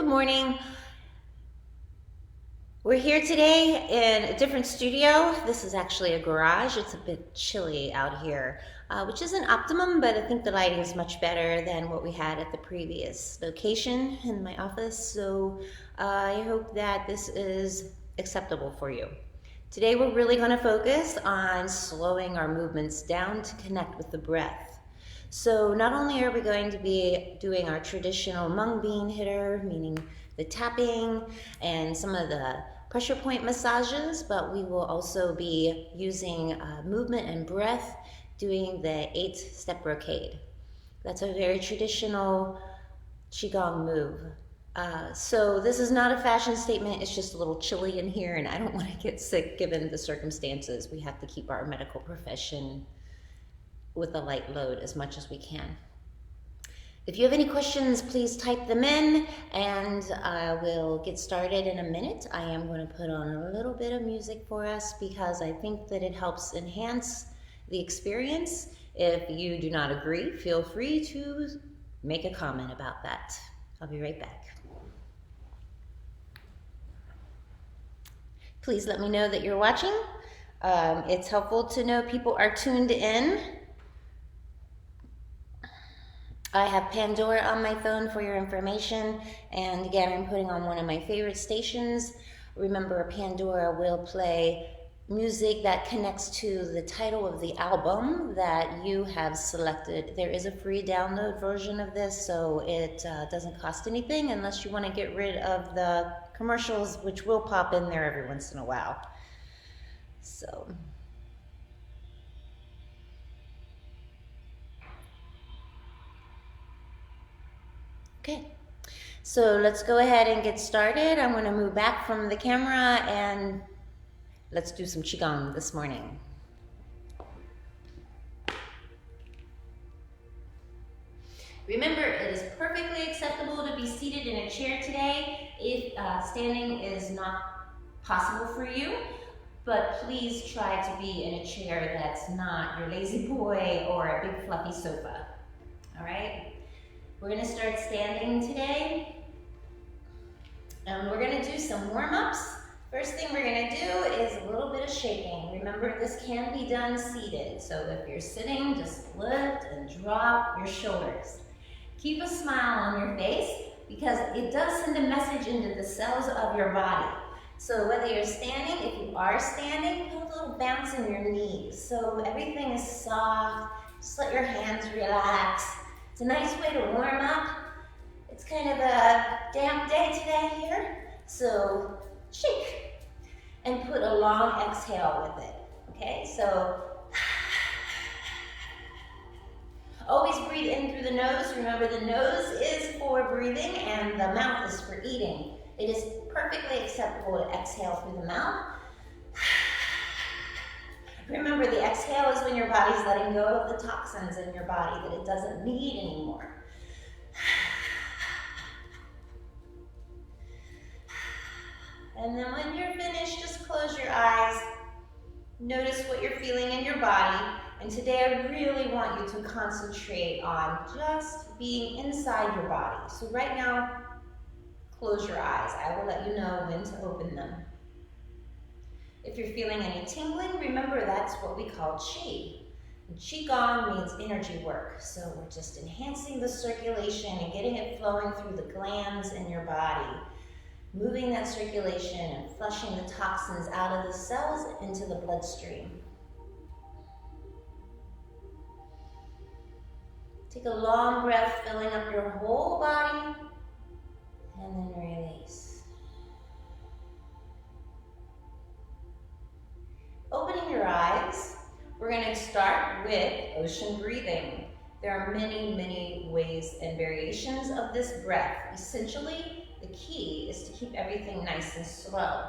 Good morning. We're here today in a different studio. This is actually a garage. It's a bit chilly out here, which isn't optimum, but I think the lighting is much better than what we had at the previous location in my office. So I hope that this is acceptable for you. Today we're really going to focus on slowing our movements down to connect with the breath. So not only are we going to be doing our traditional mung bean hitter, meaning the tapping and some of the pressure point massages, but we will also be using movement and breath doing the 8-step brocade. That's a very traditional Qigong move. So this is not a fashion statement, it's just a little chilly in here and I don't want to get sick given the circumstances. We have to keep our medical profession with a light load as much as we can. If you have any questions, please type them in and I will get started in a minute. I am going to put on a little bit of music for us because I think that it helps enhance the experience. If you do not agree, feel free to make a comment about that. I'll be right back. Please let me know that you're watching. It's helpful to know people are tuned in. I have Pandora on my phone for your information, and again, I'm putting on one of my favorite stations. Remember, Pandora will play music that connects to the title of the album that you have selected. There is a free download version of this, so it doesn't cost anything unless you want to get rid of the commercials, which will pop in there every once in a while. So. Okay, so let's go ahead and get started. I'm going to move back from the camera and let's do some Qigong this morning. Remember, it is perfectly acceptable to be seated in a chair today if standing is not possible for you, but please try to be in a chair that's not your lazy boy or a big fluffy sofa, all right? We're going to start standing today, and we're going to do some warm-ups. First thing we're going to do is a little bit of shaking. Remember, this can be done seated, so if you're sitting, just lift and drop your shoulders. Keep a smile on your face because it does send a message into the cells of your body. So whether you're standing, if you are standing, put a little bounce in your knees so everything is soft. Just let your hands relax. It's a nice way to warm up. It's kind of a damp day today here, so shake and put a long exhale with it, okay? So always breathe in through the nose. Remember, the nose is for breathing and the mouth is for eating. It is perfectly acceptable to exhale through the mouth. Remember, the exhale is when your body's letting go of the toxins in your body that it doesn't need anymore. And then when you're finished, just close your eyes. Notice what you're feeling in your body. And today I really want you to concentrate on just being inside your body. So right now, close your eyes. I will let you know when to open them. If you're feeling any tingling, remember that's what we call Qi. And Qigong means energy work. So we're just enhancing the circulation and getting it flowing through the glands in your body. Moving that circulation and flushing the toxins out of the cells into the bloodstream. Take a long breath, filling up your whole body, and then release. Opening your eyes, we're going to start with ocean breathing. There are many, many ways and variations of this breath. Essentially, the key is to keep everything nice and slow.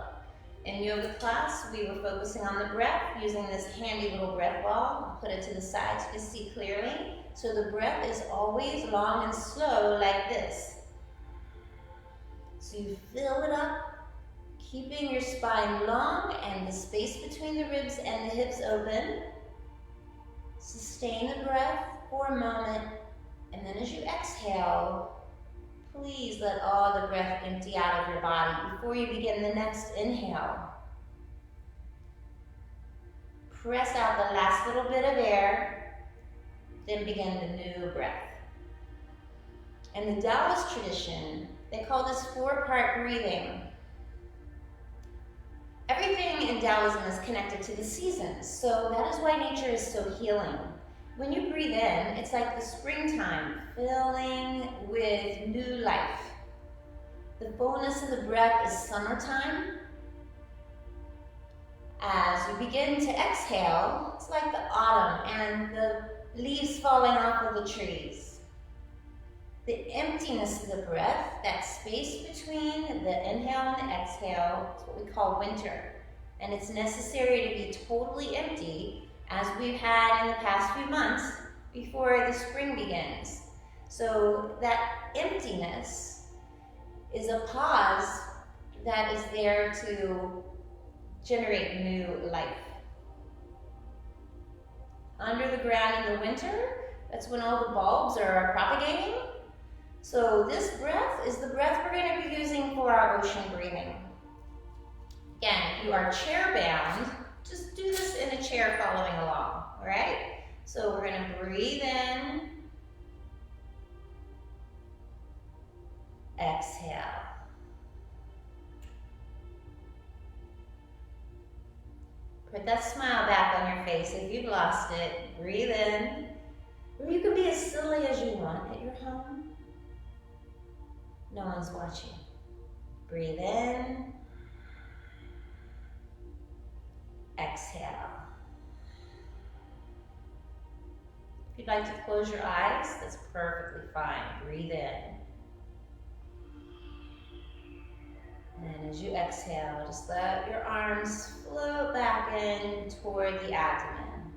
In yoga class, we were focusing on the breath using this handy little breath ball. I'll put it to the side so you can see clearly. So the breath is always long and slow like this. So you fill it up, keeping your spine long and the space between the ribs and the hips open. Sustain the breath for a moment, and then as you exhale, please let all the breath empty out of your body before you begin the next inhale. Press out the last little bit of air, then begin the new breath. In the Taoist tradition, they call this 4-part breathing. Everything in Taoism is connected to the seasons, so that is why nature is so healing. When you breathe in, it's like the springtime filling with new life. The fullness of the breath is summertime. As you begin to exhale, it's like the autumn and the leaves falling off of the trees. The emptiness of the breath, that space between the inhale and the exhale, is what we call winter. And it's necessary to be totally empty, as we've had in the past few months before the spring begins. So that emptiness is a pause that is there to generate new life. Under the ground in the winter, that's when all the bulbs are propagating. So this breath is the breath we're going to be using for our ocean breathing. Again, if you are chair bound, just do this in a chair following along, all right? So we're going to breathe in, exhale. Put that smile back on your face. If you've lost it, breathe in. Or you can be as silly as you want at your home. No one's watching. Breathe in. Exhale. If you'd like to close your eyes, that's perfectly fine. Breathe in. And as you exhale, just let your arms float back in toward the abdomen.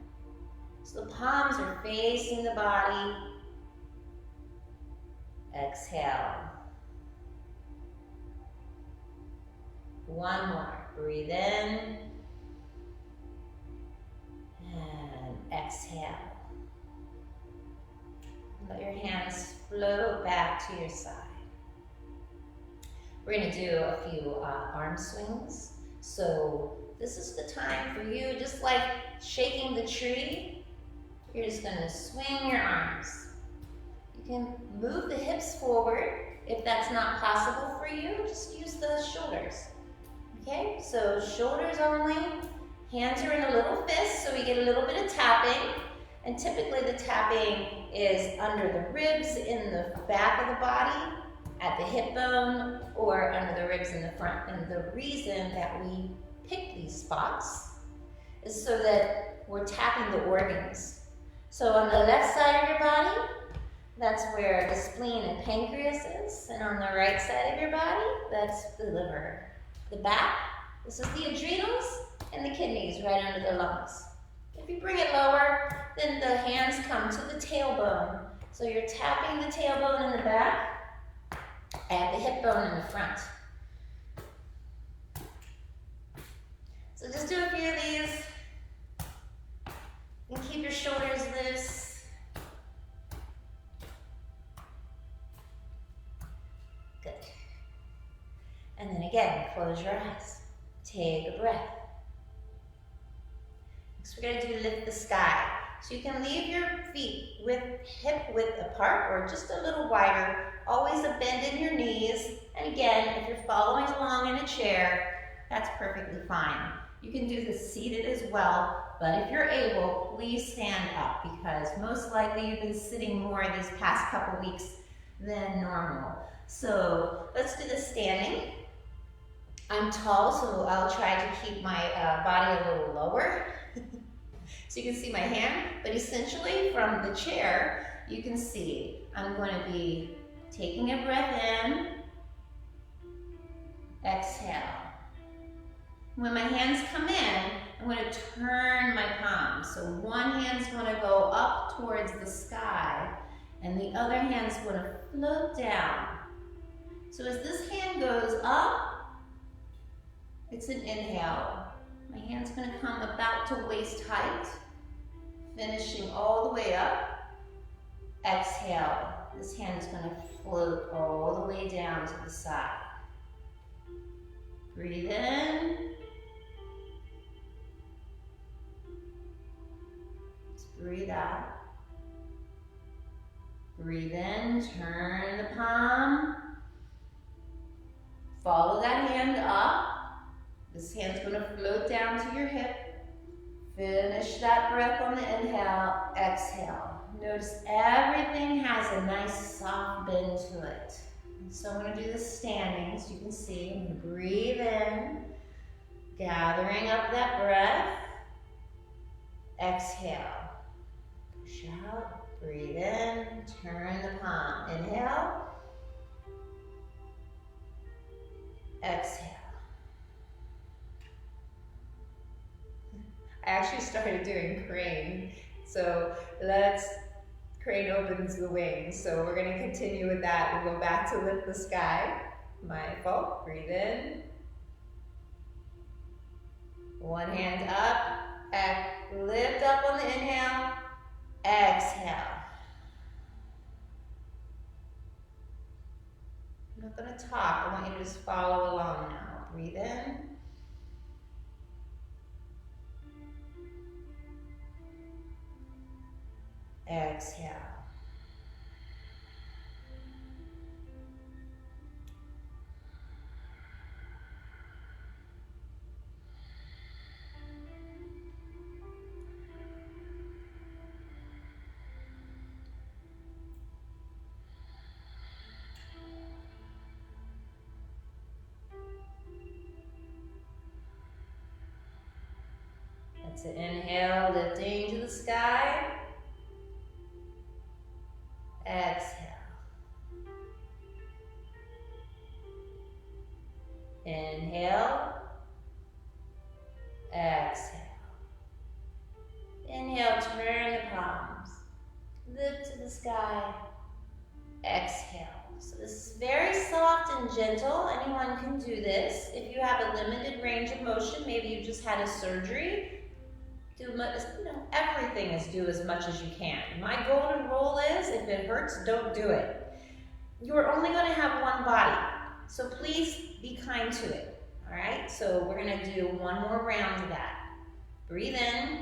So the palms are facing the body. Exhale. One more. Breathe in. And exhale. Let your hands float back to your side. We're going to do a few arm swings. So this is the time for you, just like shaking the tree, you're just going to swing your arms. You can move the hips forward. If that's not possible for you, just use the shoulders. Okay, so shoulders only. Hands are in a little fist, so we get a little bit of tapping. And typically the tapping is under the ribs in the back of the body, at the hip bone, or under the ribs in the front. And the reason that we pick these spots is so that we're tapping the organs. So on the left side of your body, that's where the spleen and pancreas is. And on the right side of your body, that's the liver. The back, this is the adrenals, and the kidneys right under the lungs. If you bring it lower, then the hands come to the tailbone. So you're tapping the tailbone in the back, and the hip bone in the front. So just do a few of these. And keep your shoulders loose. Good. And then again, close your eyes. Take a breath. Next, we're going to do lift the sky. So you can leave your feet with hip width apart or just a little wider. Always a bend in your knees. And again, if you're following along in a chair, that's perfectly fine. You can do this seated as well, but if you're able, please stand up because most likely you've been sitting more these past couple weeks than normal. So let's do this standing. I'm tall, so I'll try to keep my body a little lower. So you can see my hand, but essentially from the chair, you can see I'm going to be taking a breath in, exhale. When my hands come in, I'm going to turn my palms. So one hand's going to go up towards the sky, and the other hand's going to float down. So as this hand goes up, it's an inhale. My hand's going to come about to waist height, finishing all the way up. Exhale. This hand is going to float all the way down to the side. Breathe in. Just breathe out. Breathe in, turn the palm. Follow that hand up. This hand's going to float down to your hip. Finish that breath on the inhale, exhale. Notice everything has a nice soft bend to it. And so I'm going to do this standing, so you can see. I'm going to breathe in, gathering up that breath. Exhale. Push out. Breathe in, turn the palm. Inhale. Exhale. I actually started doing crane. So crane opens the wings. So we're going to continue with that. We'll go back to lift the sky. Mindful. Breathe in. One hand up. Lift up on the inhale. Exhale. I'm not going to talk. I want you to just follow along now. Breathe in. Exhale. That's an inhale, lifting to the sky. Exhale. Inhale. Exhale. Inhale, turn the palms. Lift to the sky. Exhale. So this is very soft and gentle. Anyone can do this. If you have a limited range of motion, maybe you just had a surgery, everything is do as much as you can. My golden rule is, if it hurts, don't do it. You're only going to have one body, so please be kind to it. All right, so we're going to do one more round of that. Breathe in.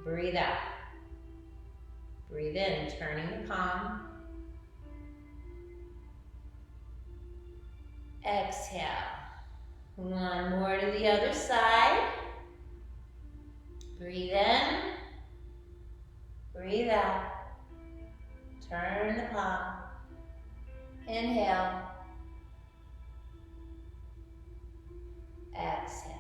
Breathe out. Breathe in, turning the palm. Exhale. One more to the other side. Breathe in. Breathe out. Turn the palm. Inhale. Exhale.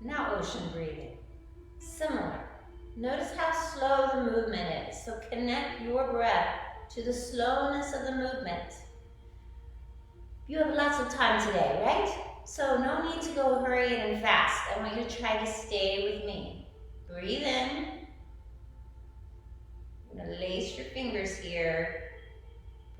Now ocean breathing. Similar. Notice how slow the movement is. So connect your breath to the slowness of the movement. You have lots of time today, right? So no need to go hurry and fast. I want you to try to stay with me. Breathe in. I'm going to lace your fingers here.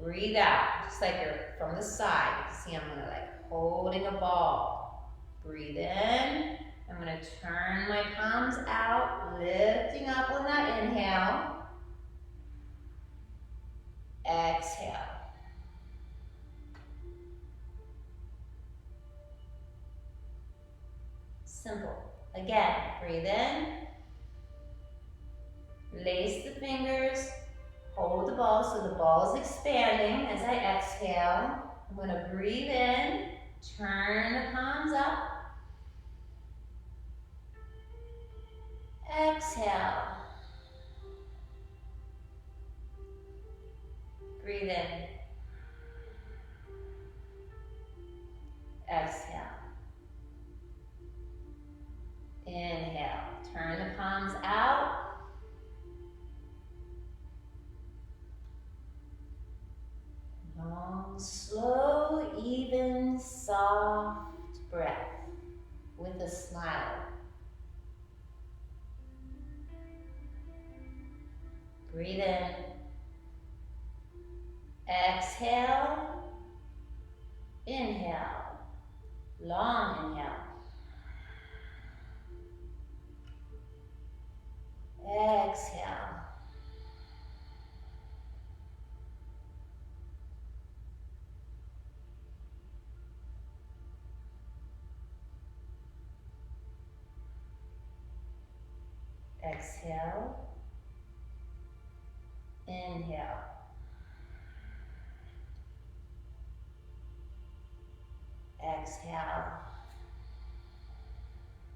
Breathe out, just like you're from the side. You can see I'm going to holding a ball. Breathe in. I'm going to turn my palms out, lifting up on that inhale. Exhale. Simple. Again, breathe in. Lace the fingers. Hold the ball so the ball is expanding as I exhale. I'm going to breathe in. Turn the palms up. Exhale. Breathe in. Exhale. Inhale. Turn the palms out. Long, slow, even, soft breath with a smile. Breathe in. Exhale. Inhale. Long inhale. Exhale. Exhale. Inhale. Exhale.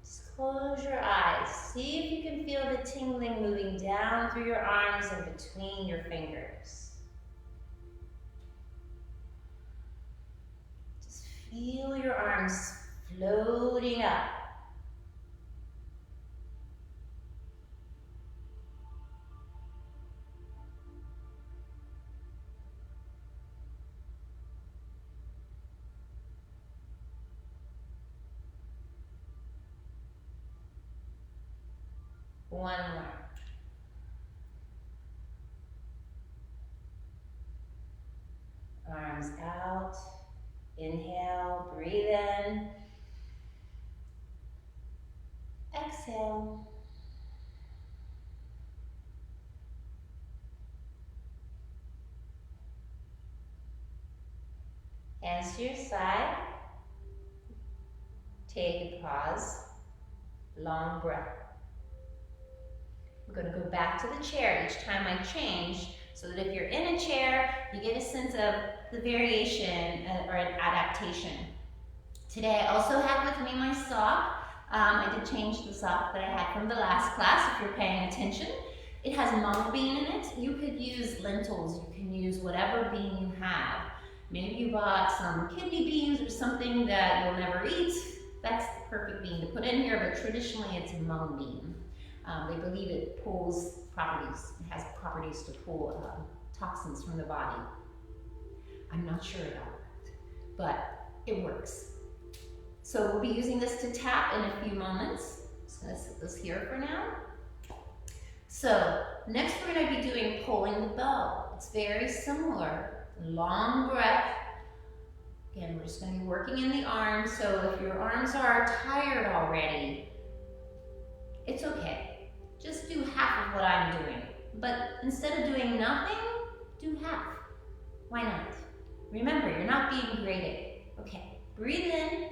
Just close your eyes. See if you can feel the tingling moving down through your arms and between your fingers. Just feel your arms floating up. One more. Arms out. Inhale, breathe in. Exhale. Hands to your side. Take a pause. Long breath. I'm going to go back to the chair each time I change, so that if you're in a chair, you get a sense of the variation or an adaptation. Today I also have with me my sock. I did change the sock that I had from the last class, if you're paying attention. It has mung bean in it. You could use lentils, you can use whatever bean you have. Maybe you bought some kidney beans or something that you'll never eat. That's the perfect bean to put in here, but traditionally it's mung bean. They believe it pulls properties, it has properties to pull toxins from the body. I'm not sure about that, but it works. So we'll be using this to tap in a few moments. I'm just gonna set this here for now. So next we're gonna be doing pulling the bow. It's very similar, long breath. Again, we're just gonna be working in the arms. So if your arms are tired already, it's okay. Just do half of what I'm doing. But instead of doing nothing, do half. Why not? Remember, you're not being graded. Okay, breathe in.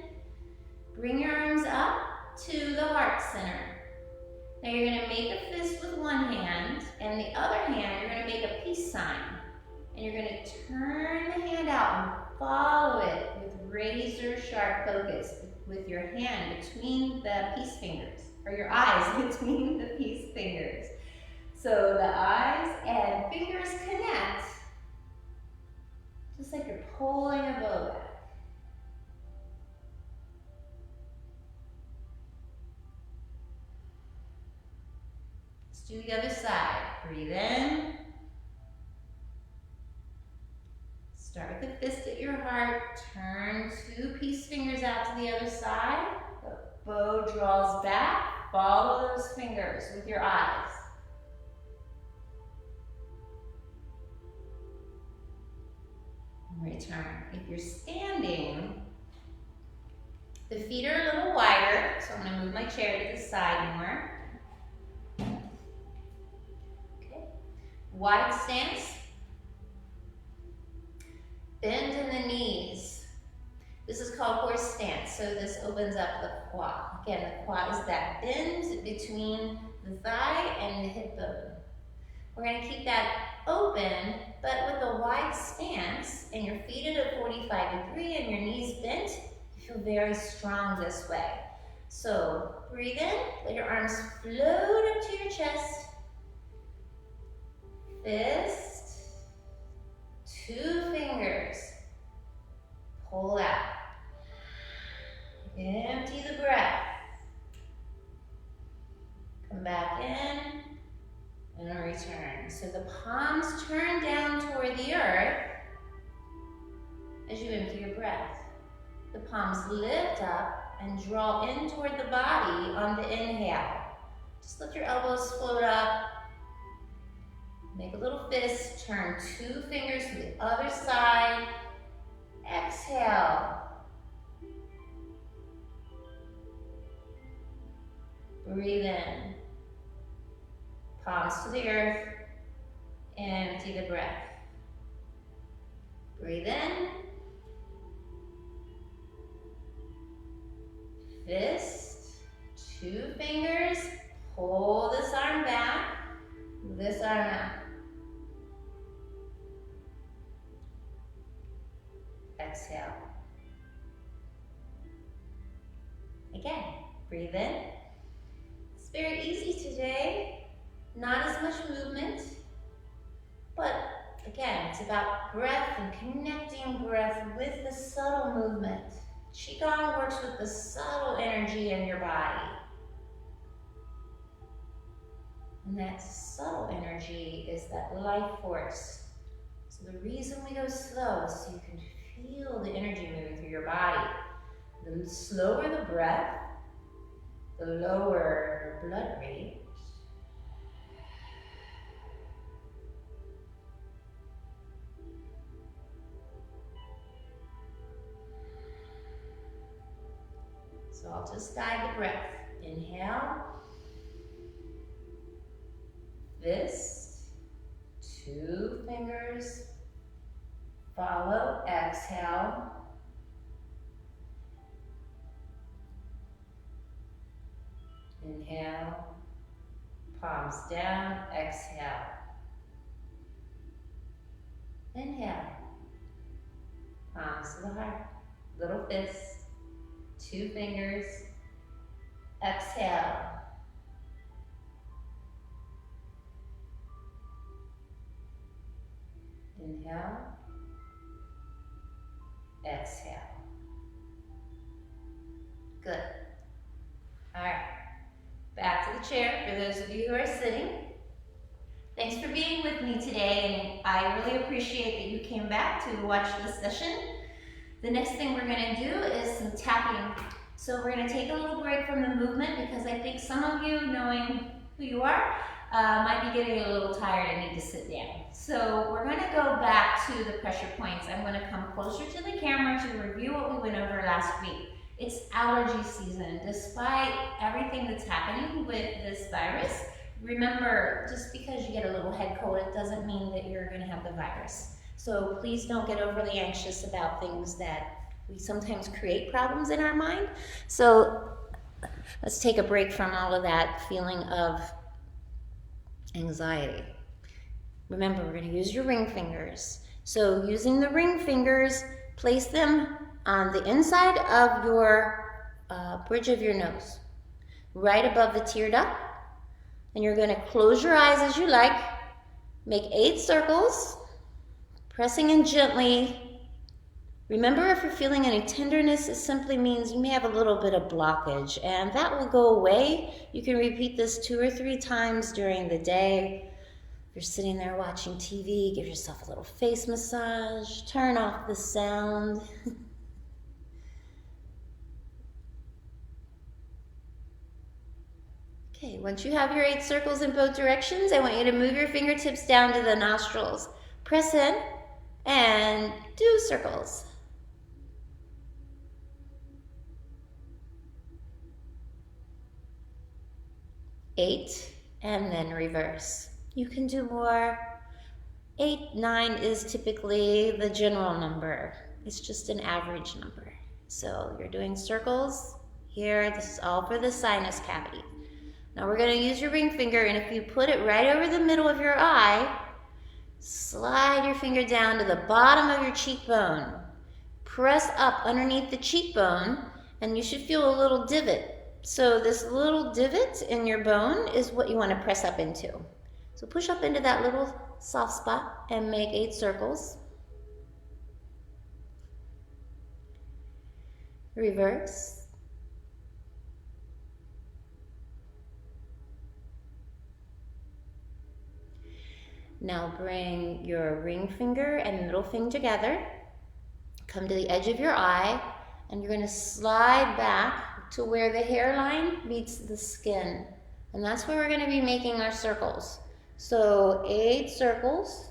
Bring your arms up to the heart center. Now you're gonna make a fist with one hand, and the other hand, you're gonna make a peace sign. And you're gonna turn the hand out and follow it with razor sharp focus with your hand between the peace fingers, or your eyes between the peace fingers. So the eyes and fingers connect, just like you're pulling a bow back. Let's do the other side. Breathe in. Start with the fist at your heart. Turn two peace fingers out to the other side. The bow draws back. Follow those fingers with your eyes. Return. If you're standing, the feet are a little wider, so I'm going to move my chair to the side more. Okay. Wide stance. Bend in the knees. This is called horse stance, so this opens up the quad. Again, the quad is that bend between the thigh and the hip bone. We're going to keep that open, but with a wide stance, and your feet at a 45 degree and your knees bent, you feel very strong this way. So breathe in, let your arms float up to your chest. Fist, two fingers, pull out. Empty the breath. Come back in and return. So the palms turn down toward the earth as you empty your breath. The palms lift up and draw in toward the body on the inhale. Just let your elbows float up. Make a little fist. Turn two fingers to the other side. Exhale. Breathe in. palms to the earth. Empty the breath. Breathe in. Fist, 2 fingers, pull this arm back, this arm out. Exhale. Again, breathe in. It's very easy today, not as much movement, but again, it's about breath and connecting breath with the subtle movement. Qigong works with the subtle energy in your body. And that subtle energy is that life force. So the reason we go slow is so you can feel the energy moving through your body. The slower the breath, the lower your blood rate. So I'll just guide the breath. Inhale. Fist. 2 fingers. Follow. Exhale. Inhale. Palms down. Exhale. Inhale. Palms to the heart. Little fist. 2 fingers. Exhale. Inhale. Exhale. Good. All right. Back to the chair for those of you who are sitting. Thanks for being with me today, and I really appreciate that you came back to watch this session. The next thing we're going to do is some tapping. So we're going to take a little break from the movement because I think some of you, knowing who you are, might be getting a little tired and need to sit down. So we're going to go back to the pressure points. I'm going to come closer to the camera to review what we went over last week. It's allergy season. Despite everything that's happening with this virus, remember, just because you get a little head cold, it doesn't mean that you're going to have the virus. So please don't get overly anxious about things that we sometimes create problems in our mind. So let's take a break from all of that feeling of anxiety. Remember, we're going to use your ring fingers. So using the ring fingers, place them on the inside of your bridge of your nose, right above the tear duct. And you're going to close your eyes as you like. Make 8 circles. Pressing in gently. Remember, if you're feeling any tenderness, it simply means you may have a little bit of blockage, and that will go away. You can repeat this 2 or 3 times during the day. If you're sitting there watching TV, give yourself a little face massage. Turn off the sound. Okay, once you have your 8 circles in both directions, I want you to move your fingertips down to the nostrils. Press in. And do circles. 8, and then reverse. You can do more. 8, 9 is typically the general number. It's just an average number. So you're doing circles here. This is all for the sinus cavity. Now we're going to use your ring finger, and if you put it right over the middle of your eye, slide your finger down to the bottom of your cheekbone. Press up underneath the cheekbone, and you should feel a little divot. So this little divot in your bone is what you want to press up into. So push up into that little soft spot and make 8 circles. Reverse. Now bring your ring finger and middle finger together. Come to the edge of your eye, and you're going to slide back to where the hairline meets the skin. And that's where we're going to be making our circles. So 8 circles.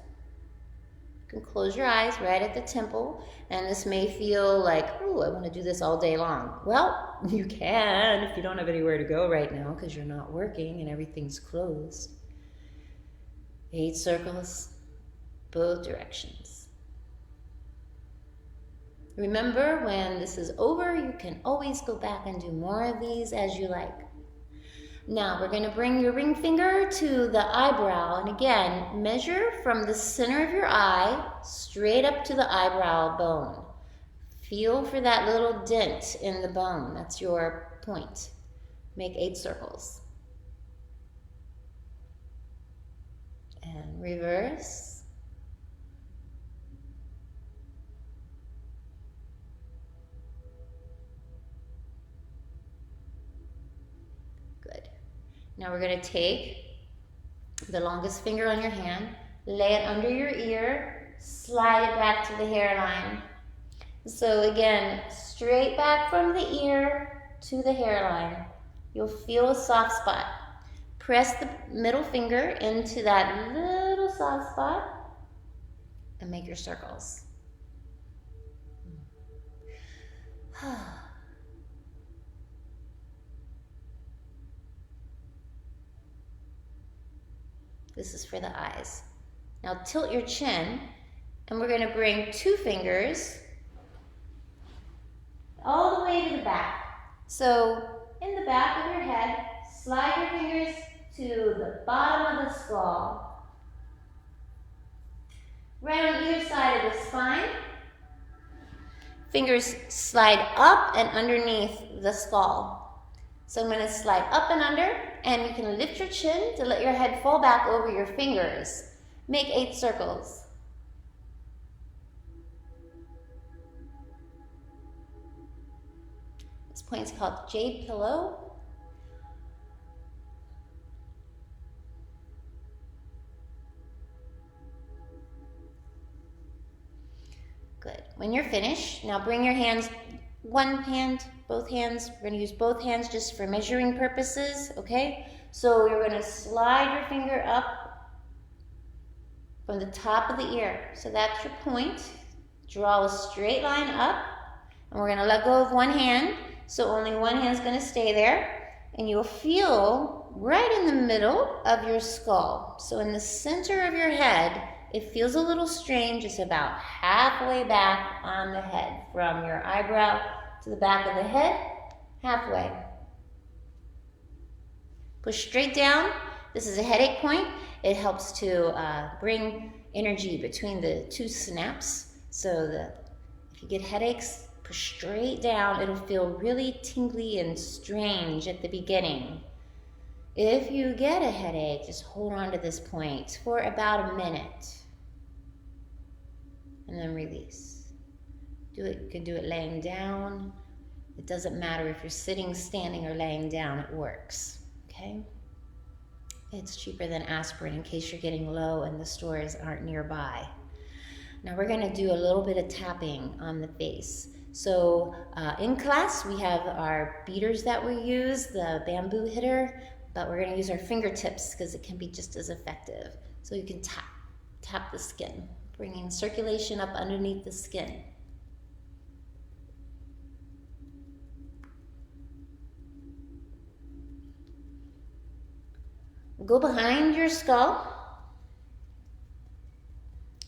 You can close your eyes right at the temple, and this may feel like, oh, I want to do this all day long. Well, you can if you don't have anywhere to go right now because you're not working and everything's closed. 8 circles, both directions. Remember, when this is over, you can always go back and do more of these as you like. Now we're going to bring your ring finger to the eyebrow, and again, measure from the center of your eye straight up to the eyebrow bone. Feel for that little dent in the bone. That's your point. Make 8 circles. And reverse. Good. Now we're going to take the longest finger on your hand, lay it under your ear, slide it back to the hairline. So again, straight back from the ear to the hairline. You'll feel a soft spot. Press the middle finger into that little soft spot and make your circles. This is for the eyes. Now tilt your chin, and we're going to bring 2 fingers all the way to the back. So in the back of your head, slide your fingers to the bottom of the skull. Right on either side of the spine. Fingers slide up and underneath the skull. So I'm going to slide up and under, and you can lift your chin to let your head fall back over your fingers. Make 8 circles. This point's called Jade Pillow. Good. When you're finished, now bring your hands, one hand, both hands. We're going to use both hands just for measuring purposes, okay? So you're going to slide your finger up from the top of the ear. So that's your point. Draw a straight line up, and we're going to let go of one hand. So only one hand's going to stay there, and you'll feel right in the middle of your skull. So in the center of your head, it feels a little strange. It's about halfway back on the head, from your eyebrow to the back of the head, halfway. Push straight down. This is a headache point. It helps to bring energy between the 2 snaps, so that if you get headaches, push straight down. It'll feel really tingly and strange at the beginning. If you get a headache, just hold on to this point for about a minute and then release. You can do it laying down. It doesn't matter if you're sitting, standing, or laying down, it works, okay? It's cheaper than aspirin in case you're getting low and the stores aren't nearby. Now we're gonna do a little bit of tapping on the face. So in class, we have our beaters that we use, the bamboo hitter, but we're gonna use our fingertips because it can be just as effective. So you can tap the skin, bringing circulation up underneath the skin. Go behind your skull,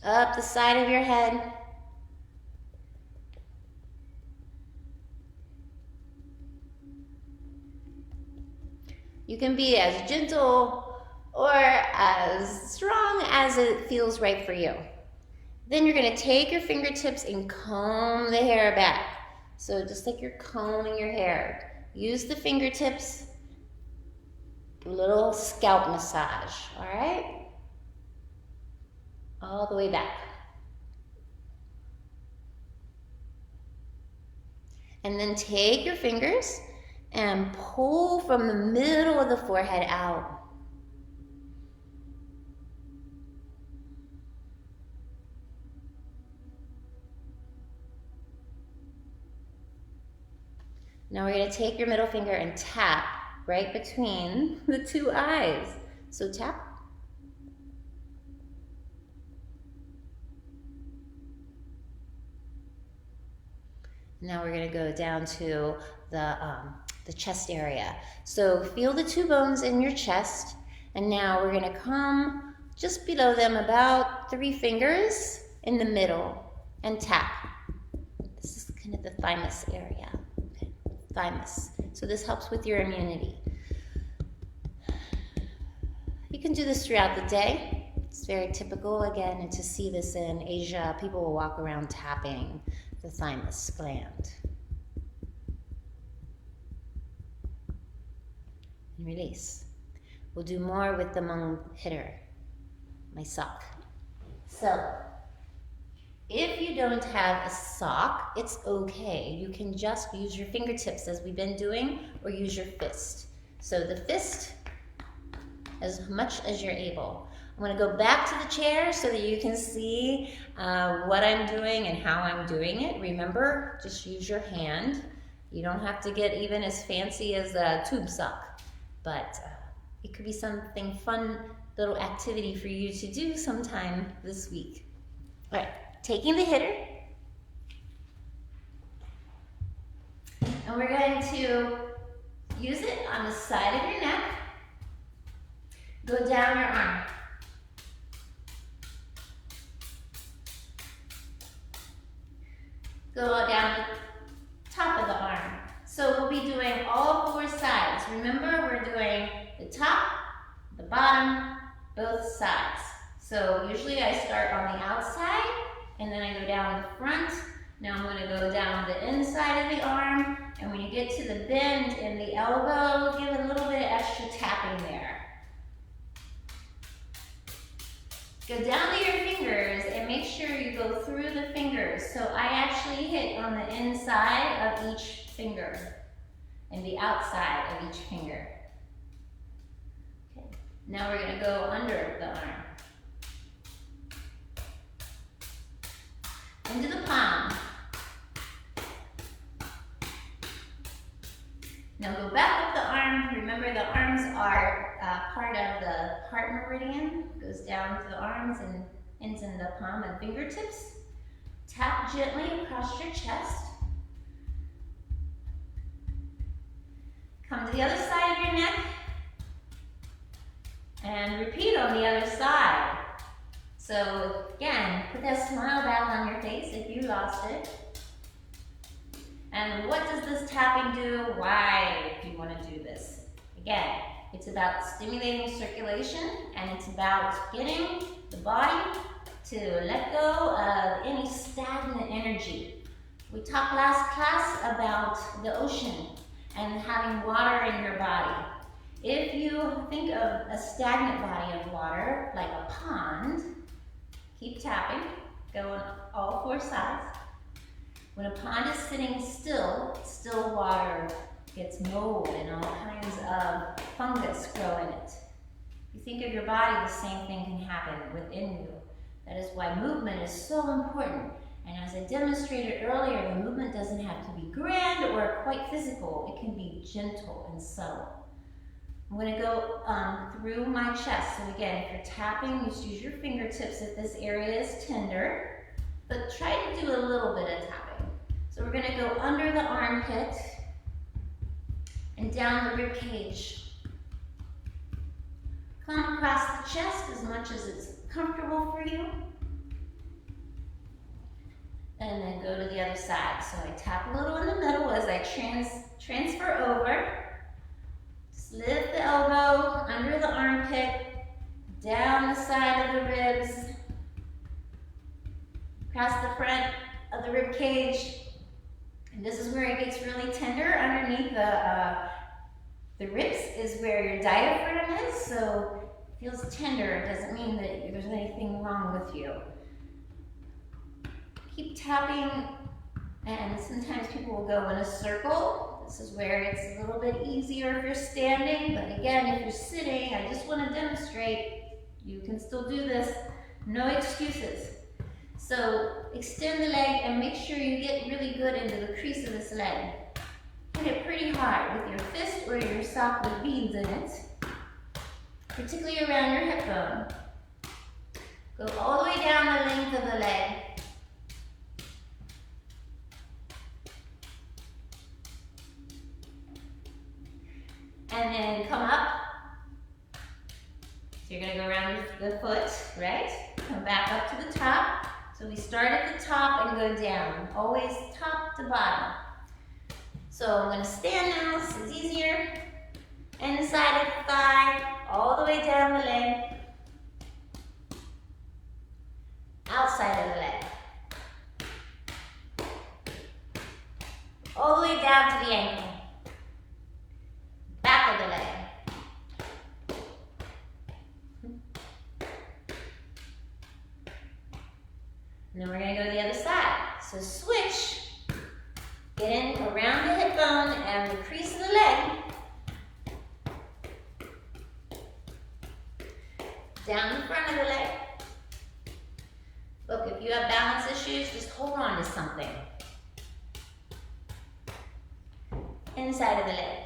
up the side of your head. You can be as gentle or as strong as it feels right for you. Then you're going to take your fingertips and comb the hair back. So just like you're combing your hair. Use the fingertips. A little scalp massage, all right? All the way back. And then take your fingers and pull from the middle of the forehead out. Now we're going to take your middle finger and tap right between the 2 eyes. So tap. Now we're going to go down to the chest area. So feel the 2 bones in your chest, and now we're going to come just below them, about 3 fingers in the middle, and tap. This is kind of the thymus area. Okay. Thymus. So this helps with your immunity. You can do this throughout the day. It's very typical, again, to see this in Asia. People will walk around tapping the thymus gland. And release. We'll do more with the Hmong hitter, my sock. So, if you don't have a sock, it's okay. You can just use your fingertips as we've been doing, or use your fist. So the fist, as much as you're able. I'm going to go back to the chair so that you can see what I'm doing and how I'm doing it. Remember, just use your hand. You don't have to get even as fancy as a tube sock, but it could be something fun, little activity for you to do sometime this week. All right, taking the hitter, and we're going to use it on the side of your neck. Go down your arm. Go down the top of the arm. So we'll be doing all 4 sides. Remember, we're doing the top, the bottom, both sides. So usually I start on the outside, and then I go down the front. Now I'm going to go down the inside of the arm, and when you get to the bend in the elbow, give a little bit of extra tapping there. Go down to your fingers and make sure you go through the fingers. So I actually hit on the inside of each finger and the outside of each finger. Okay. Now we're going to go under the arm. Into the palm. Now go back up the arm. Remember, the arms are part of the heart meridian. Goes down to the arms and ends in the palm and fingertips. Tap gently across your chest. Come to the other side of your neck. And repeat on the other side. So again, put that smile back on your face if you lost it. And what does this tapping do? Why do you want to do this? Again, it's about stimulating circulation, and it's about getting the body to let go of any stagnant energy. We talked last class about the ocean and having water in your body. If you think of a stagnant body of water, like a pond, keep tapping, go on all 4 sides. When a pond is sitting still, still water gets mold and all kinds of fungus grow in it. If you think of your body, the same thing can happen within you. That is why movement is so important. And as I demonstrated earlier, the movement doesn't have to be grand or quite physical. It can be gentle and subtle. I'm going to go through my chest. So again, if you're tapping, just use your fingertips if this area is tender, but try to do a little bit of tapping. So we're going to go under the armpit and down the rib cage. Come across the chest as much as it's comfortable for you. And then go to the other side. So I tap a little in the middle as I transfer over. Just lift the elbow under the armpit, down the side of the ribs, across the front of the rib cage. And this is where it gets really tender. Underneath the ribs is where your diaphragm is, so it feels tender. It doesn't mean that there's anything wrong with you. Keep tapping, and sometimes people will go in a circle. This is where it's a little bit easier if you're standing, but again, if you're sitting, I just want to demonstrate, you can still do this, no excuses. So extend the leg and make sure you get really good into the crease of this leg. Hit it pretty hard with your fist or your sock with beads in it, particularly around your hip bone. Go all the way down the length of the leg. And then come up to you're gonna go around the foot, right? Come back up to the top. So we start at the top and go down, always top to bottom. So I'm gonna stand now, this is easier. Inside of the thigh, all the way down the leg. Outside of the leg. All the way down to the ankle. Back of the leg. And then we're going to go to the other side. So switch. Get in around the hip bone and the crease of the leg. Down the front of the leg. Look, if you have balance issues, just hold on to something. Inside of the leg.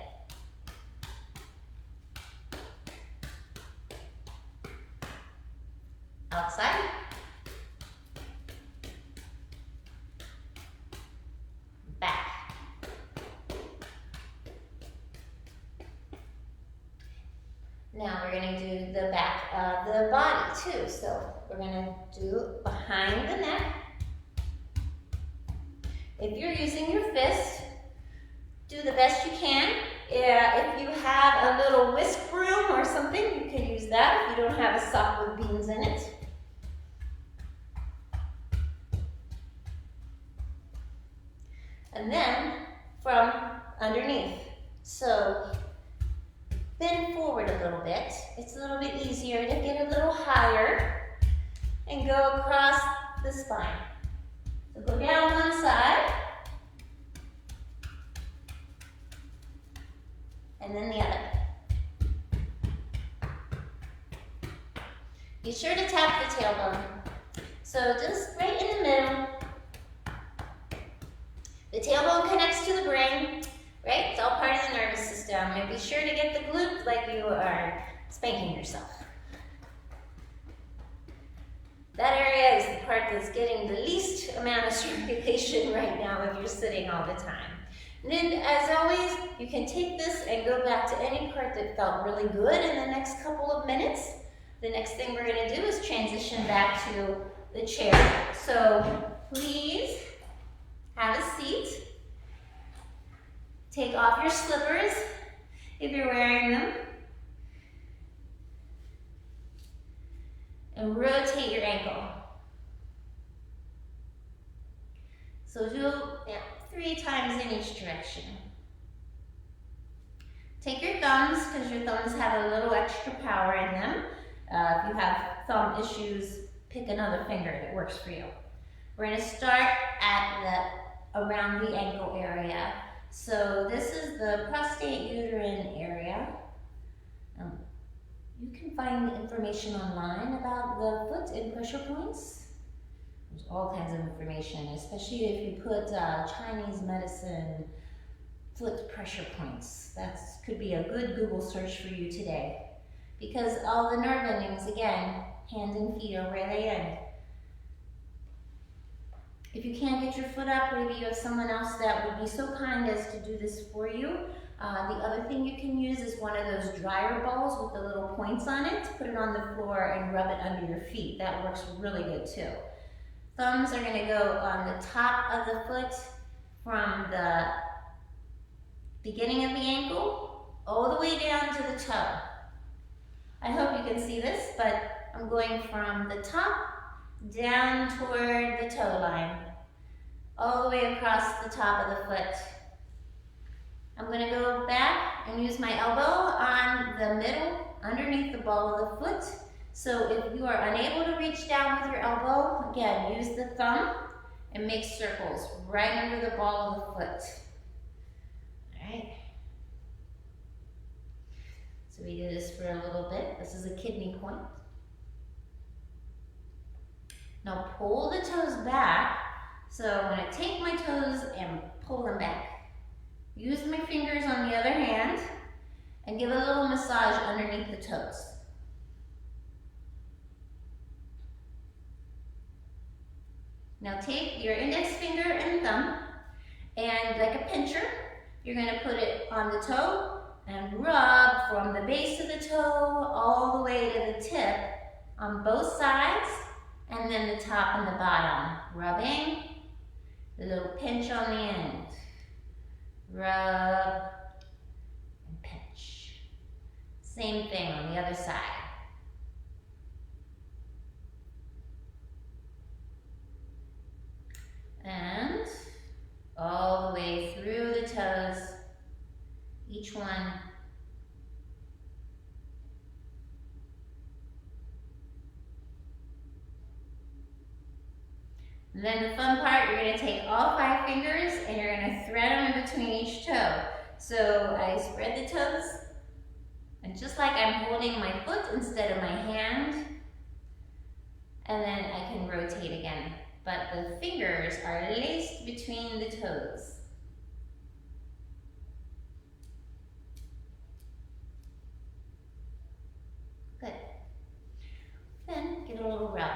Outside. Back. Now we're going to do the back of the body too. So we're going to do behind the neck. If you're using your fist, do the best you can. If you have a little whisk broom or something, you can use that if you don't have a sock with beans in it. And then from underneath. So bend forward a little bit. It's a little bit easier to get a little higher and go across the spine. So go down one side and then the other. Be sure to tap the tailbone. So just right in the middle. The tailbone connects to the brain, right? It's all part of the nervous system. And be sure to get the glute like you are spanking yourself. That area is the part that's getting the least amount of circulation right now if you're sitting all the time. And then, as always, you can take this and go back to any part that felt really good in the next couple of minutes. The next thing we're going to do is transition back to the chair. So please have a seat. Take off your slippers if you're wearing them. And rotate your ankle. So do 3 times in each direction. Take your thumbs, because your thumbs have a little extra power in them. If you have thumb issues, pick another finger that works for you. We're going to start at around the ankle area. So this is the prostate uterine area. You can find information online about the foot and pressure points. There's all kinds of information, especially if you put Chinese medicine foot pressure points. That could be a good Google search for you today. Because all the nerve endings, again, hands and feet are where they end. If you can't get your foot up, maybe you have someone else that would be so kind as to do this for you. The other thing you can use is one of those dryer balls with the little points on it. Put it on the floor and rub it under your feet. That works really good too. Thumbs are going to go on the top of the foot from the beginning of the ankle all the way down to the toe. I hope you can see this, but I'm going from the top down toward the toe line, all the way across the top of the foot. I'm going to go back and use my elbow on the middle, underneath the ball of the foot. So if you are unable to reach down with your elbow, again, use the thumb and make circles right under the ball of the foot. All right. So we do this for a little bit. This is a kidney point. Now pull the toes back. So I'm going to take my toes and pull them back. Use my fingers on the other hand and give a little massage underneath the toes. Now take your index finger and thumb and like a pincher, you're going to put it on the toe and rub from the base of the toe all the way to the tip on both sides, and then the top and the bottom. Rubbing, a little pinch on the end. Rub and pinch. Same thing on the other side. And all the way through the toes, each one. And then the fun part, you're going to take all 5 fingers and you're going to thread them in between each toe. So I spread the toes, and just like I'm holding my foot instead of my hand, and then I can rotate again. But the fingers are laced between the toes. Good. Then get a little rub.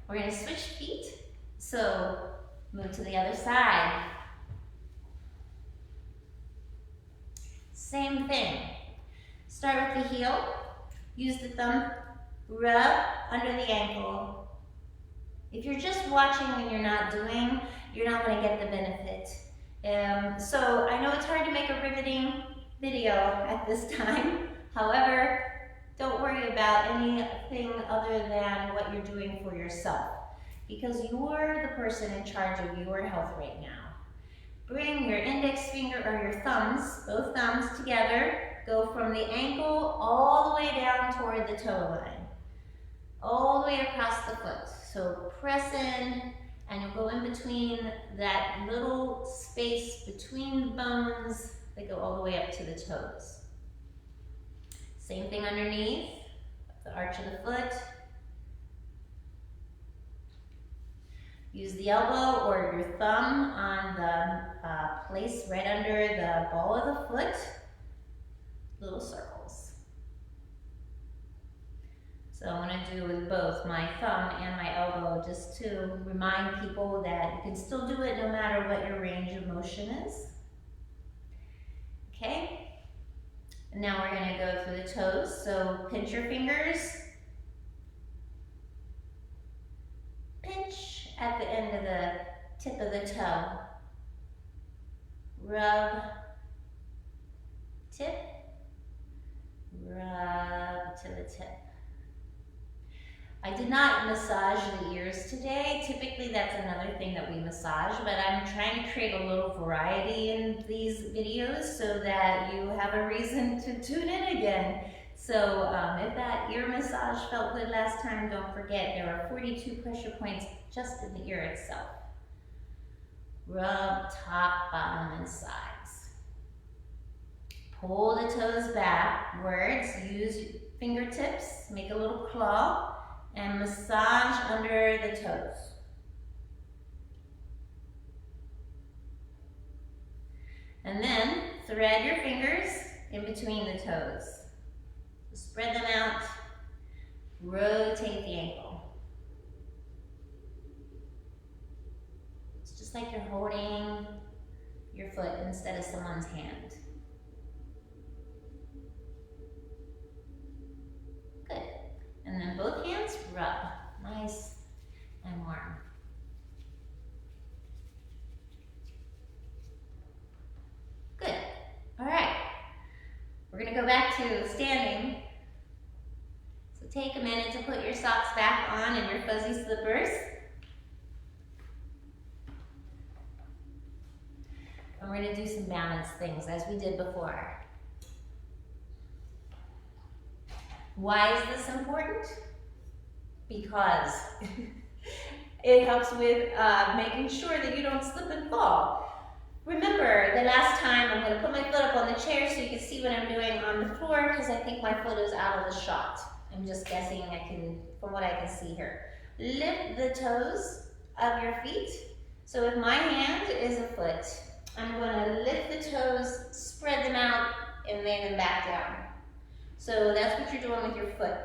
We're going to switch feet, so move to the other side. Same thing. Start with the heel, use the thumb, rub under the ankle. If you're just watching when you're not doing, you're not going to get the benefit. So I know it's hard to make a riveting video at this time. However, don't worry about anything other than what you're doing for yourself, because you're the person in charge of your health right now. Bring your index finger or your thumbs, both thumbs together. Go from the ankle all the way down toward the toe line, all the way across the foot. So press in, and you'll go in between that little space between the bones that go all the way up to the toes. Same thing underneath, the arch of the foot. Use the elbow or your thumb on the place right under the ball of the foot. Little circles. So I want to do with both my thumb and my elbow, just to remind people that you can still do it no matter what your range of motion is. Okay? And now we're going to go through the toes. So pinch your fingers. Pinch at the end of the tip of the toe. Rub, tip, rub to the tip. I did not massage the ears today. Typically that's another thing that we massage, but I'm trying to create a little variety in these videos so that you have a reason to tune in again. So if that ear massage felt good last time, don't forget there are 42 pressure points just in the ear itself. Rub top, bottom, and sides. Pull the toes backwards, use fingertips, make a little claw, and massage under the toes. And then thread your fingers in between the toes. Spread them out, rotate the ankle. It's just like you're holding your foot instead of someone's hand. Good. And then both hands rub, nice and warm. Good. All right. We're going to go back to standing. So take a minute to put your socks back on and your fuzzy slippers. And we're going to do some balance things as we did before. Why is this important? Because it helps with making sure that you don't slip and fall. Remember, the last time, I'm going to put my foot up on the chair so you can see what I'm doing on the floor, because I think my foot is out of the shot. I'm just guessing from what I can see here. Lift the toes of your feet. So if my hand is a foot, I'm going to lift the toes, spread them out, and lay them back down. So that's what you're doing with your foot.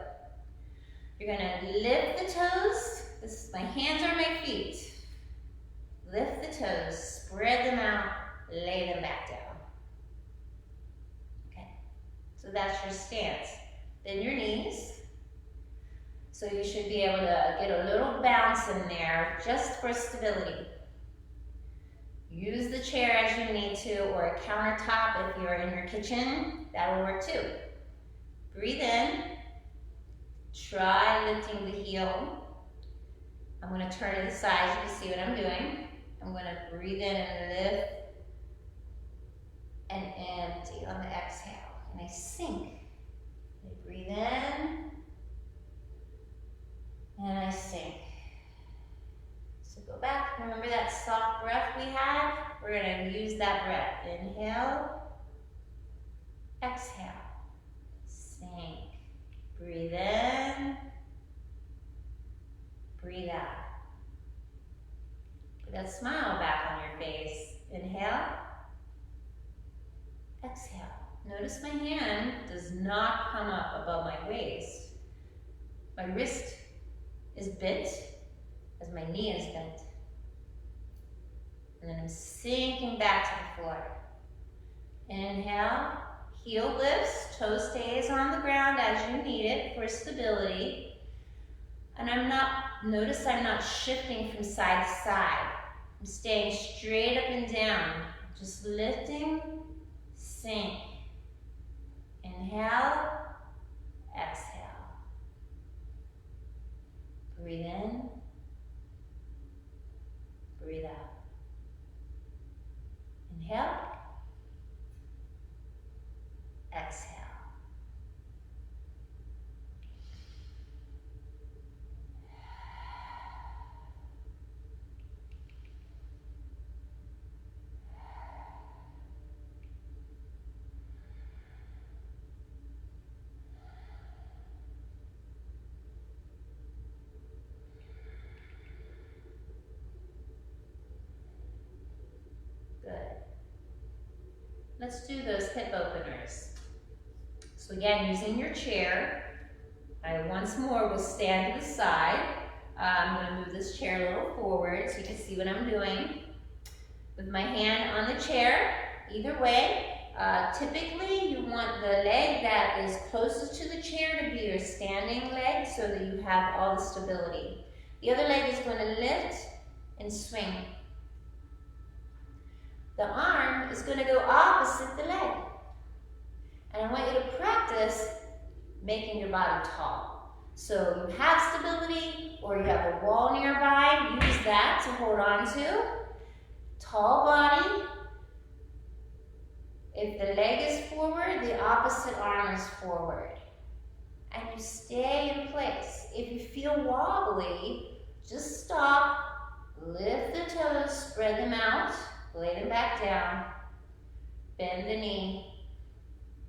You're going to lift the toes. My hands are my feet. Lift the toes, spread them out, lay them back down. Okay, so that's your stance. Then your knees. So you should be able to get a little bounce in there just for stability. Use the chair as you need to, or a countertop if you're in your kitchen. That will work too. Breathe in. Try lifting the heel. I'm going to turn to the side so you can see what I'm doing. I'm going to breathe in and lift and empty on the exhale. And I sink. I breathe in and I sink. So go back. Remember that soft breath we had? We're going to use that breath. Inhale, exhale, sink. Breathe in, breathe out. Put that smile back on your face. Inhale, exhale. Notice my hand does not come up above my waist. My wrist is bent as my knee is bent. And then I'm sinking back to the floor. Inhale, heel lifts, toe stays on the ground as you need it for stability. And notice I'm not shifting from side to side. I'm staying straight up and down, just lifting, sink. Inhale, exhale. Breathe in, breathe out. Inhale, exhale. Good. Let's do those hip openers. So again, using your chair, I once more will stand to the side. I'm going to move this chair a little forward so you can see what I'm doing. With my hand on the chair, either way, typically you want the leg that is closest to the chair to be your standing leg so that you have all the stability. The other leg is going to lift and swing. The arm is going to go opposite the leg. And I want you to practice making your body tall. So you have stability or you have a wall nearby, use that to hold on to. Tall body. If the leg is forward, the opposite arm is forward. And you stay in place. If you feel wobbly, just stop, lift the toes, spread them out, lay them back down, bend the knee.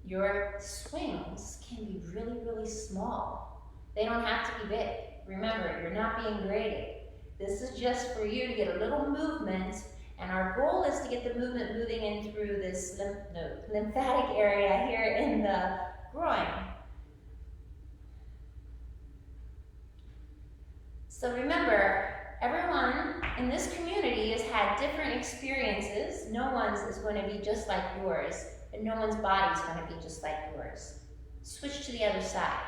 Your swings can be really, really small. They don't have to be big. Remember, you're not being graded. This is just for you to get a little movement, and our goal is to get the movement moving in through this lymphatic area here in the groin. So remember, everyone in this community has had different experiences. No one's is going to be just like yours, and no one's body is going to be just like yours. Switch to the other side.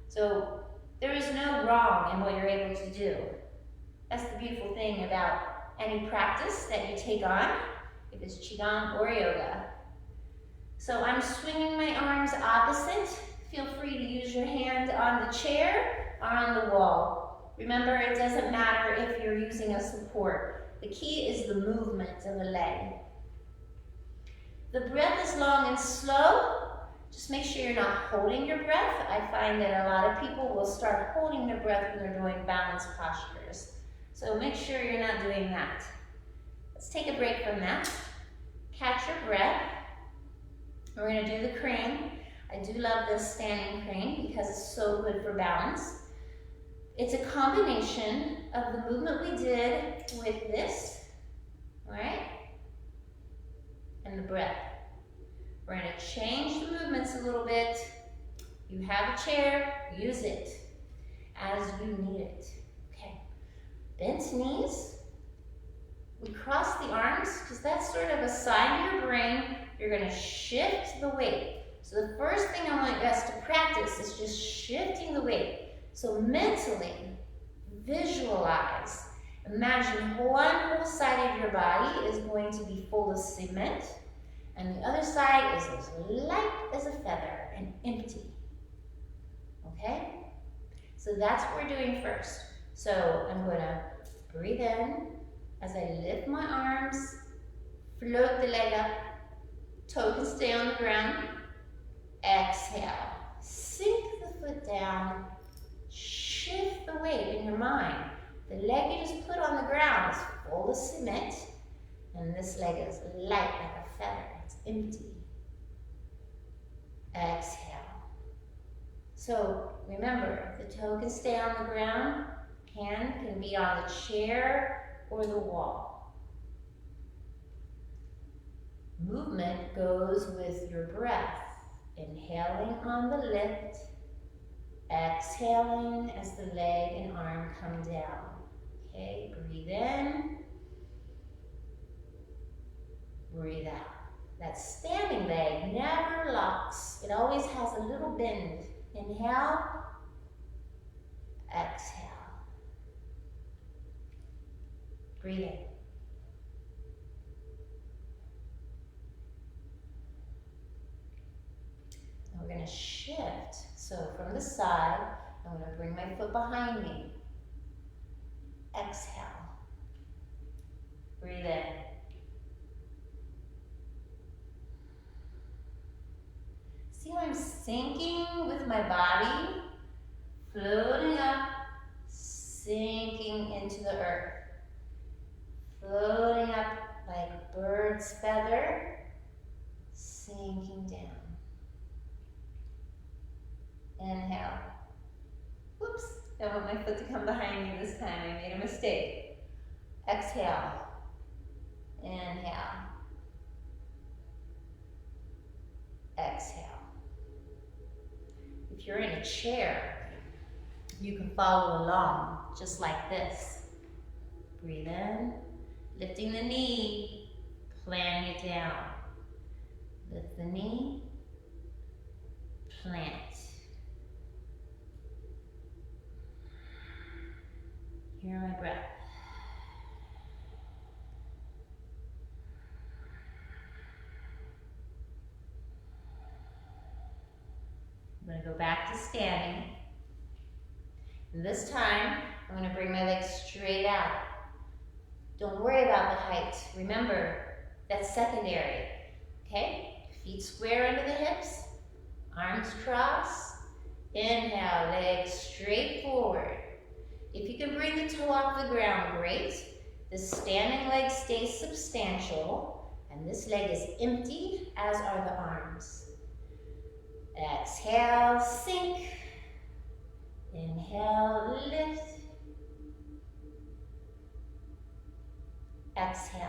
So there is no wrong in what you're able to do. That's the beautiful thing about any practice that you take on, if it's Qigong or yoga. So I'm swinging my arms opposite. Feel free to use your hand on the chair or on the wall. Remember, it doesn't matter if you're using a support. The key is the movement of the leg. The breath is long and slow. Just make sure you're not holding your breath. I find that a lot of people will start holding their breath when they're doing balance postures. So make sure you're not doing that. Let's take a break from that. Catch your breath. We're going to do the crane. I do love this standing crane because it's so good for balance. It's a combination of the movement we did with this, all right, and the breath. We're going to change the movements a little bit. You have a chair, use it as you need it. Okay, bent knees, we cross the arms because that's sort of a sign to your brain you're going to shift the weight. So the first thing I want us to practice is just shifting the weight. So mentally, visualize. Imagine one whole side of your body is going to be full of cement, and the other side is as light as a feather and empty. Okay? So that's what we're doing first. So I'm going to breathe in as I lift my arms, float the leg up, toe can stay on the ground. Exhale, sink the foot down, shift the weight in your mind. The leg you just put on the ground is full of cement, and this leg is light like a feather, it's empty. Exhale. So remember, the toe can stay on the ground, hand can be on the chair or the wall. Movement goes with your breath. Inhaling on the lift, exhaling as the leg and arm come down. Okay, breathe in, breathe out. That standing leg never locks. It always has a little bend. Inhale, exhale. Breathe in. We're going to shift. So from the side, I'm going to bring my foot behind me. Exhale. Breathe in. See how I'm sinking with my body? Floating up, sinking into the earth. Floating up like a bird's feather, sinking down. Inhale. Whoops, I want my foot to come behind me this time. I made a mistake. Exhale. Inhale. Exhale. If you're in a chair, you can follow along just like this. Breathe in, lifting the knee, planting it down. Lift the knee, plant. Hear my breath. I'm going to go back to standing. And this time, I'm going to bring my legs straight out. Don't worry about the height. Remember, that's secondary. Okay? Feet square under the hips, arms crossed. Inhale, legs straight forward. If you can bring the toe off the ground, great. The standing leg stays substantial, and this leg is empty, as are the arms. Exhale, sink. Inhale, lift. Exhale.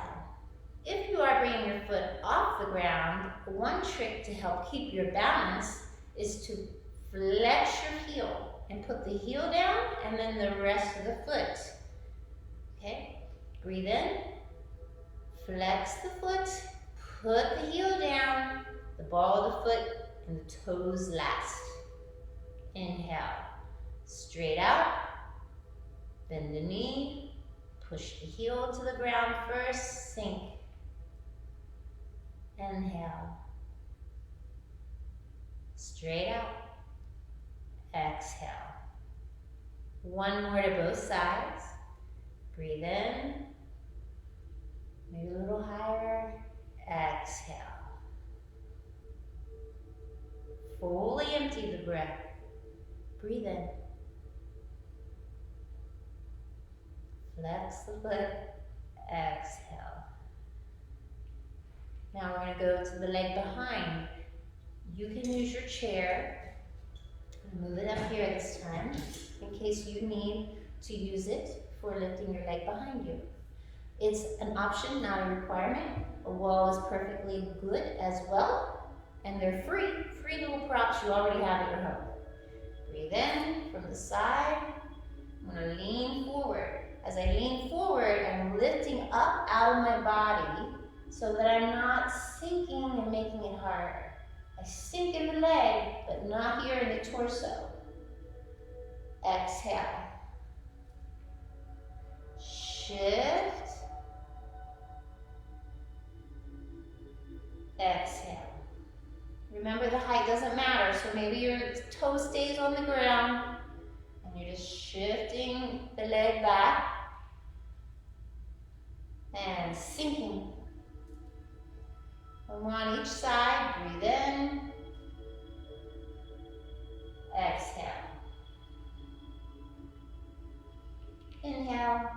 If you are bringing your foot off the ground, one trick to help keep your balance is to flex your heel and put the heel down and then the rest of the foot. Okay? Breathe in, flex the foot, put the heel down, the ball of the foot and the toes last. Inhale, straight out, bend the knee, push the heel to the ground first, sink. Inhale, straight out, exhale. One more to both sides. Breathe in, maybe a little higher, exhale. Fully empty the breath. Breathe in. Flex the foot, exhale. Now we're going to go to the leg behind. You can use your chair. Move it up here this time in case you need to use it for lifting your leg behind you. It's an option, not a requirement. A wall is perfectly good as well, and they're free little props you already have at your home. Breathe in from the side. I'm going to lean forward. As I lean forward, I'm lifting up out of my body so that I'm not sinking and making it harder. I sink in the leg, but not here in the torso. Exhale. Shift. Exhale. Remember, the height doesn't matter, so maybe your toe stays on the ground and you're just shifting the leg back and sinking. One more on each side. Breathe in. Exhale. Inhale.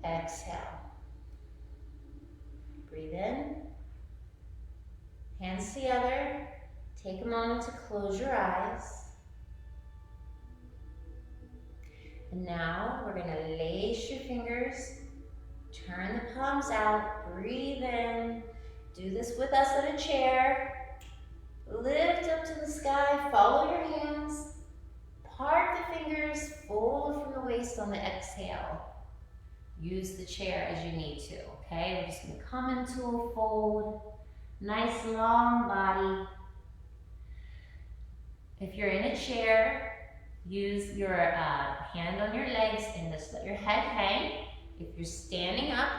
Exhale. Breathe in. Hands together. Take a moment to close your eyes. And now we're going to lace your fingers. Turn the palms out. Breathe in. Do this with us in a chair. Lift up to the sky. Follow your hands. Part the fingers. Fold from the waist on the exhale. Use the chair as you need to, okay? We're just going to come into a fold. Nice long body. If you're in a chair, use your hand on your legs and just let your head hang. If you're standing up,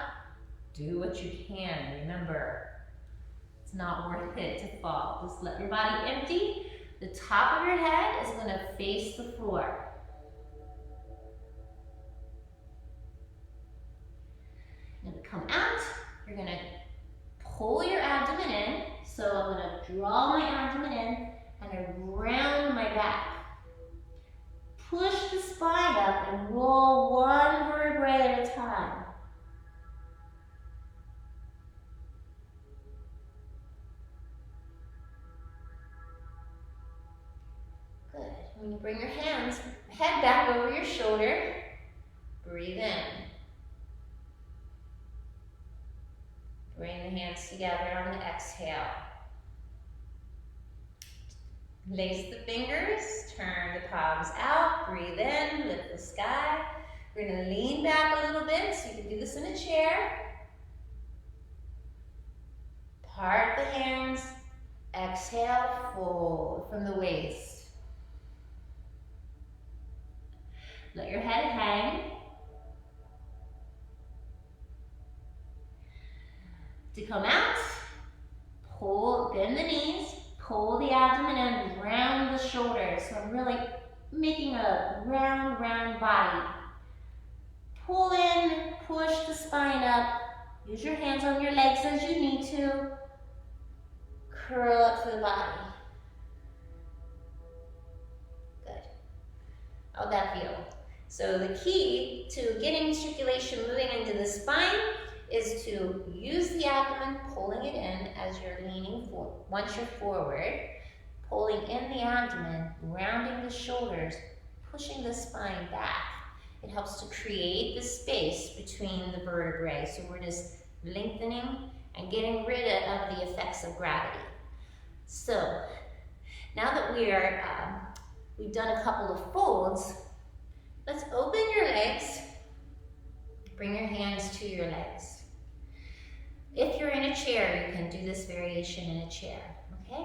do what you can. Remember, it's not worth it to fall. Just let your body empty. The top of your head is going to face the floor. You're going to come out. You're going to pull your abdomen in. So I'm going to draw my abdomen in and around my back. Push the spine up and roll one vertebrae at a time. Good. When you bring your head back over your shoulder, breathe in. Bring the hands together on the exhale. Lace the fingers, turn the palms out, breathe in, lift the sky. We're going to lean back a little bit, so you can do this in a chair. Part the hands, exhale, fold from the waist. Let your head hang. To come out, pull, bend the knees, pull the abdomen in, round the shoulders. So I'm really making a round body. Pull in, push the spine up. Use your hands on your legs as you need to. Curl up to the body. Good. How'd that feel? So the key to getting circulation moving into the spine is to use the abdomen, pulling it in as you're leaning forward. Once you're forward, pulling in the abdomen, rounding the shoulders, pushing the spine back. It helps to create the space between the vertebrae. So we're just lengthening and getting rid of the effects of gravity. So now that we've done a couple of folds, let's open your legs. Bring your hands to your legs. If you're in a chair, you can do this variation in a chair, okay?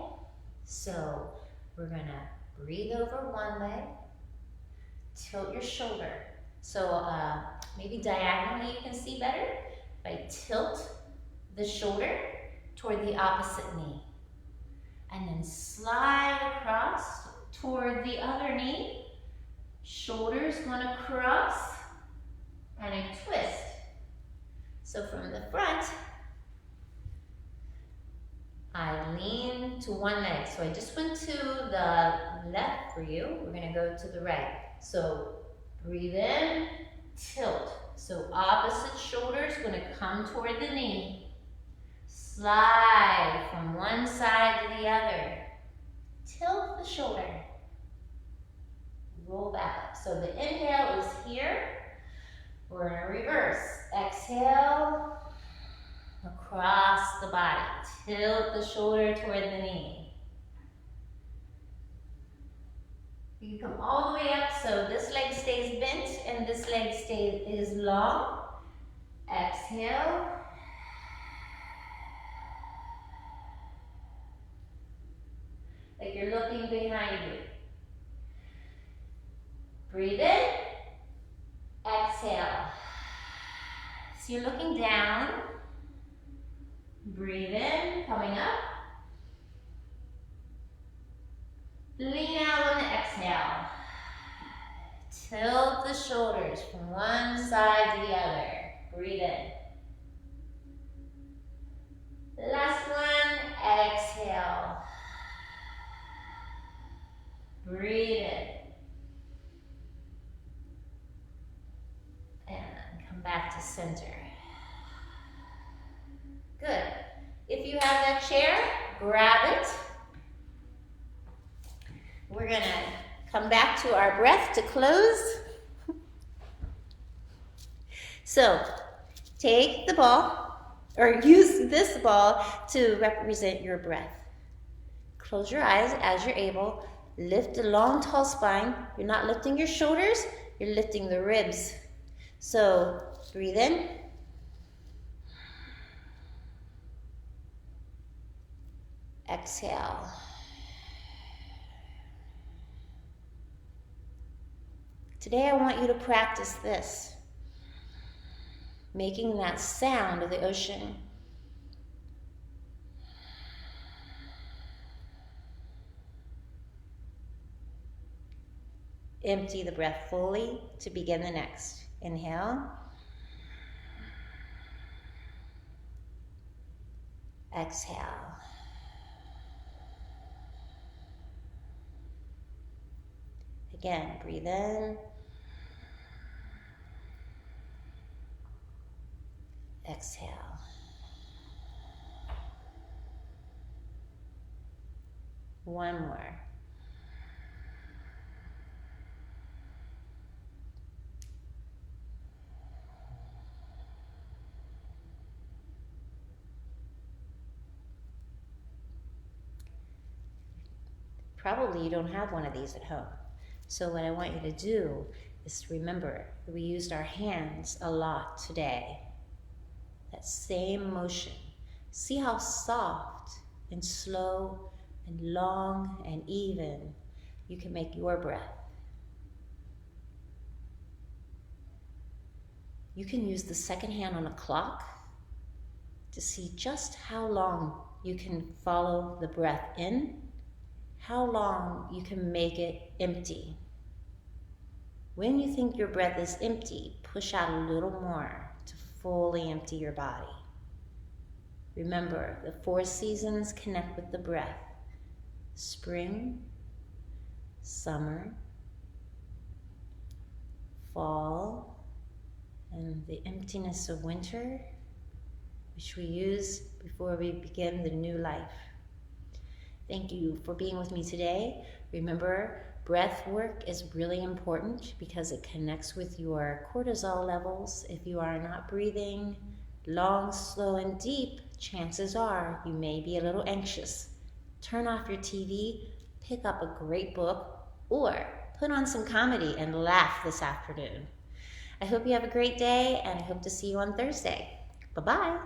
So we're gonna breathe over one leg, tilt your shoulder. So maybe diagonally you can see better. If I tilt the shoulder toward the opposite knee, and then slide across toward the other knee. Shoulders gonna cross, and I twist. So from the front, I lean to one leg. So I just went to the left for you. We're gonna go to the right. So breathe in, tilt. So opposite shoulder's gonna come toward the knee. Slide from one side to the other. Tilt the shoulder. Roll back up. So the inhale is here. We're gonna reverse. Exhale. Across the body. Tilt the shoulder toward the knee. You come all the way up, so this leg stays bent and this leg is long. Exhale. Like you're looking behind you. Breathe in. Exhale. So you're looking down. Breathe in, coming up. Lean out on the exhale. Tilt the shoulders from one side to the other. Breathe in. Last one, exhale. Breathe in. And come back to center. Good. If you have that chair, grab it. We're going to come back to our breath to close. So, take the ball, or use this ball to represent your breath. Close your eyes as you're able. Lift a long, tall spine. You're not lifting your shoulders, you're lifting the ribs. So, breathe in. Exhale. Today I want you to practice this, making that sound of the ocean. Empty the breath fully to begin the next. Inhale. Exhale. Again, breathe in. Exhale. One more. Probably you don't have one of these at home. So what I want you to do is remember that we used our hands a lot today. That same motion. See how soft and slow and long and even you can make your breath. You can use the second hand on a clock to see just how long you can follow the breath in, how long you can make it empty. When you think your breath is empty, push out a little more to fully empty your body. Remember, the 4 seasons connect with the breath. Spring, summer, fall, and the emptiness of winter, which we use before we begin the new life. Thank you for being with me today. Remember, breath work is really important because it connects with your cortisol levels. If you are not breathing long, slow, and deep, chances are you may be a little anxious. Turn off your TV, pick up a great book, or put on some comedy and laugh this afternoon. I hope you have a great day, and I hope to see you on Thursday. Bye-bye.